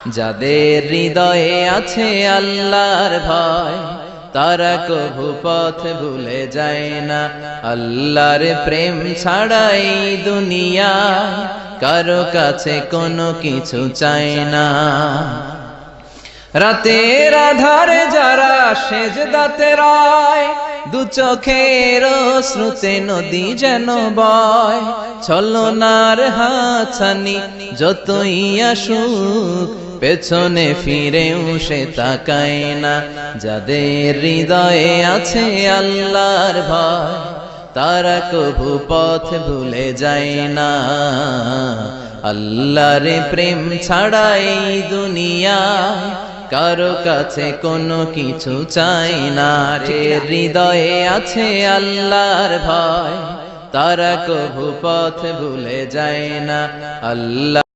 যাদের হৃদয়ে আছে আল্লাহর ভয়, তারা কভু পথ ভুলে যায় না। আল্লাহর প্রেম ছাড়া এই দুনিয়ায় কারো কাছে কোনো কিছু চায় না। রাতের আধারে যারা সেজদাতে রয়, দু চোখের শ্রুতে নদী যেন বয়। ছলনার হাতছানি যতই আসুক, পেছনে ফিরেও সে তাকায় না। যাদের হৃদয়ে আছে আল্লাহর ভয়, তারা কভু পথ ভুলে যায় না। আল্লাহর প্রেম ছাড়া এই দুনিয়ায় কারো কাছে কোনো কিছু চাই না। হৃদয়ে আছে আল্লাহর ভয়, তারা কভু পথ ভুলে যায় না। আল্লাহ